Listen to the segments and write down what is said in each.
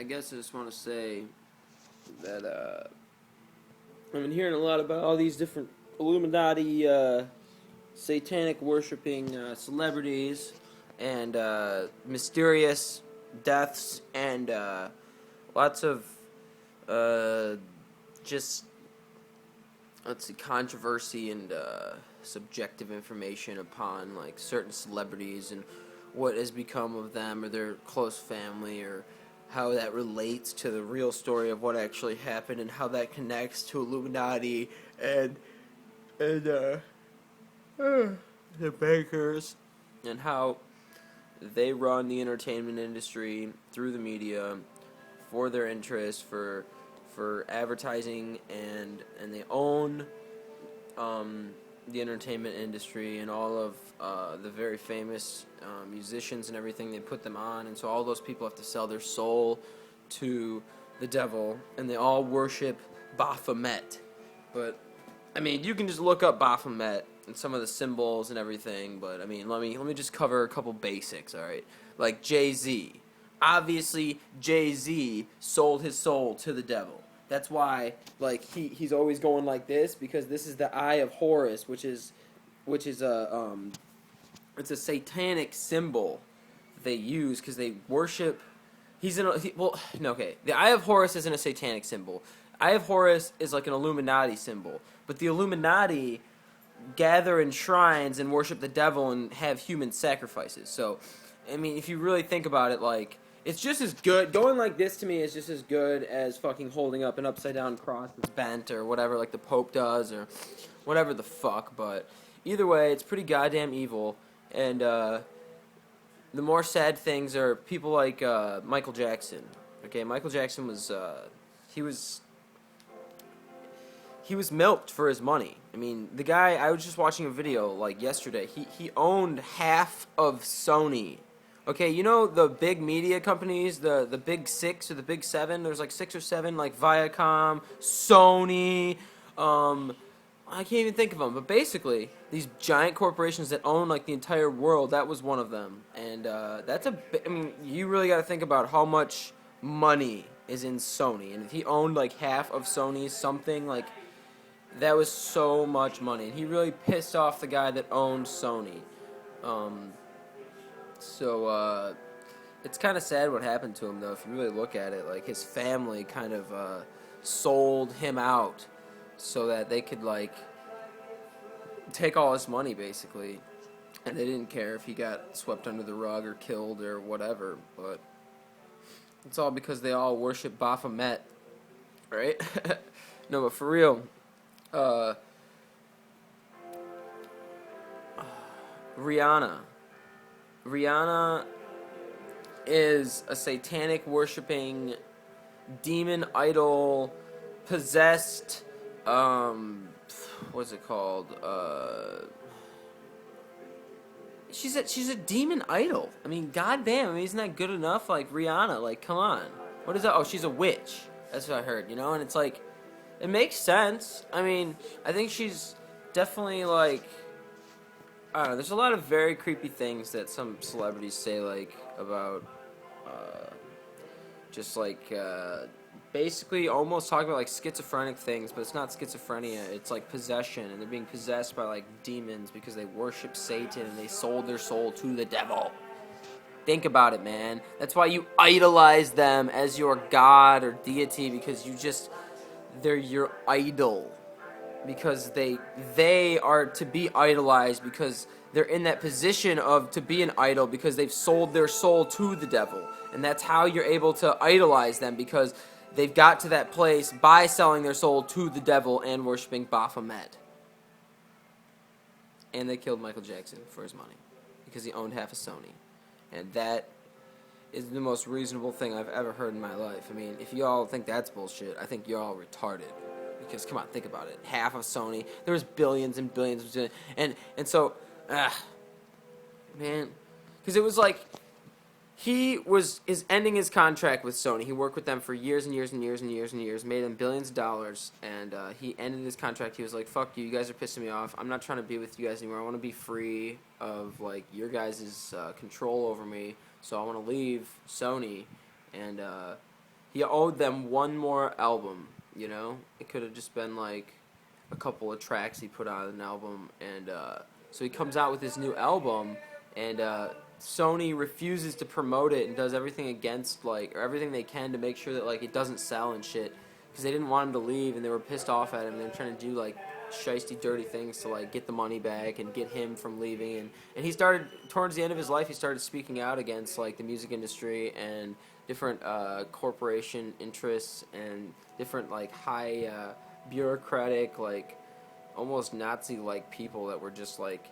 I guess I just want to say that I've been hearing a lot about all these different Illuminati, satanic worshipping celebrities and mysterious deaths and lots of just let's see controversy and subjective information upon like certain celebrities and what has become of them or their close family or how that relates to the real story of what actually happened and how that connects to Illuminati and the bankers and how they run the entertainment industry through the media for their interest for advertising and they own the entertainment industry and all of the very famous musicians and everything. They put them on, and so all those people have to sell their soul to the devil, and they all worship Baphomet. But I mean, you can just look up Baphomet and some of the symbols and everything. But I mean, let me just cover a couple basics. All right, like Jay-Z. Obviously, Jay-Z sold his soul to the devil. That's why, like, he's always going like this, because this is the Eye of Horus, which is a it's a satanic symbol they use because they worship. The Eye of Horus isn't a satanic symbol. Eye of Horus is like an Illuminati symbol, but the Illuminati gather in shrines and worship the devil and have human sacrifices. So, I mean, if you really think about it, like, it's just as good. Going like this to me is just as good as fucking holding up an upside down cross that's bent or whatever, like the Pope does or whatever the fuck. But either way, it's pretty goddamn evil. And the more sad things are people like Michael Jackson. Okay, Michael Jackson was he was milked for his money. I mean, the guy, I was just watching a video like yesterday. He owned half of Sony. Okay, you know the big media companies, the big six or the big seven? There's like 6 or 7, like Viacom, Sony, I can't even think of them. But basically, these giant corporations that own like the entire world, that was one of them. And I mean, you really got to think about how much money is in Sony. And if he owned like half of Sony's something, like, that was so much money. And he really pissed off the guy that owned Sony. So, it's kind of sad what happened to him, though, if you really look at it. Like, his family kind of sold him out so that they could, like, take all his money, basically. And they didn't care if he got swept under the rug or killed or whatever. But it's all because they all worship Baphomet, right? No, but for real, Rihanna is a satanic worshipping demon idol possessed what's it called? She's a demon idol. I mean, goddamn, I mean, isn't that good enough? Like, Rihanna, like, come on. What is that? Oh, she's a witch. That's what I heard, you know? And it's like, it makes sense. I mean, I think she's definitely like, I don't know, there's a lot of very creepy things that some celebrities say, like, about, just, like, basically almost talking about, like, schizophrenic things, but it's not schizophrenia, it's, like, possession, and they're being possessed by, like, demons because they worship Satan and they sold their soul to the devil. Think about it, man. That's why you idolize them as your god or deity, because they're your idol. Because they are to be idolized because they're in that position of to be an idol because they've sold their soul to the devil. And that's how you're able to idolize them, because they've got to that place by selling their soul to the devil and worshiping Baphomet. And they killed Michael Jackson for his money because he owned half of Sony. And that is the most reasonable thing I've ever heard in my life. I mean, if y'all think that's bullshit, I think y'all retarded. Because, come on, think about it. Half of Sony. There was billions and billions of... And so... man. Because it was like... He is ending his contract with Sony. He worked with them for years and years and years and years and years. Made them billions of dollars. And he ended his contract. He was like, fuck you. You guys are pissing me off. I'm not trying to be with you guys anymore. I want to be free of, like, your guys' control over me. So I want to leave Sony. And... he owed them one more album. You know, it could have just been like a couple of tracks he put on an album, and so he comes out with his new album, and Sony refuses to promote it and does everything against, like, or everything they can to make sure that, like, it doesn't sell and shit, because they didn't want him to leave, and they were pissed off at him, and they were trying to do, like, shiesty, dirty things to, like, get the money back and get him from leaving, and he started, towards the end of his life, he started speaking out against, like, the music industry and different corporation interests and different, like, high bureaucratic, like, almost Nazi-like people that were just, like,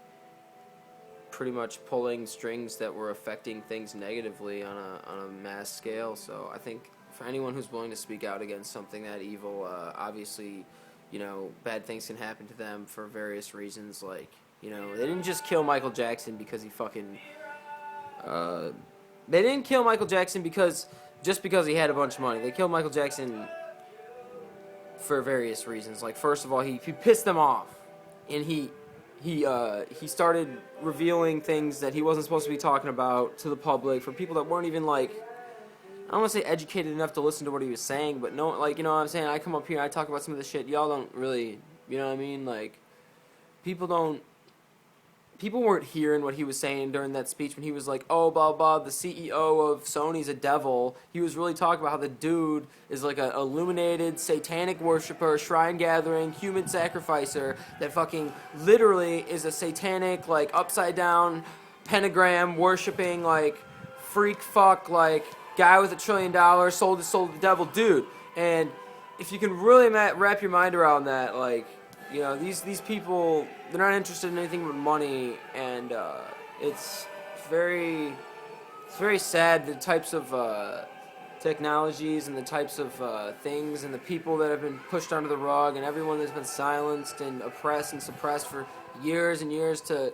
pretty much pulling strings that were affecting things negatively on a mass scale. So I think for anyone who's willing to speak out against something that evil, obviously, you know, bad things can happen to them for various reasons. Like, you know, they didn't just kill Michael Jackson because he fucking... they didn't kill Michael Jackson just because he had a bunch of money. They killed Michael Jackson for various reasons. Like, first of all, he pissed them off, and he started revealing things that he wasn't supposed to be talking about to the public for people that weren't even, like, I don't want to say educated enough to listen to what he was saying, but no, like, you know what I'm saying? I come up here, I talk about some of the shit, y'all don't really, you know what I mean? Like, people weren't hearing what he was saying during that speech when he was like, oh, blah, blah, the CEO of Sony's a devil. He was really talking about how the dude is like a illuminated, satanic worshiper, shrine-gathering, human sacrificer that fucking literally is a satanic, like, upside-down, pentagram-worshipping, like, freak fuck, like, guy with $1 trillion, sold his soul to the devil dude. And if you can really wrap your mind around that, like, you know, these people, they're not interested in anything but money, and it's very sad, the types of technologies and the types of things and the people that have been pushed under the rug and everyone that's been silenced and oppressed and suppressed for years and years to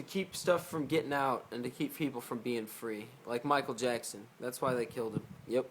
keep stuff from getting out and to keep people from being free. Like Michael Jackson. That's why they killed him. Yep.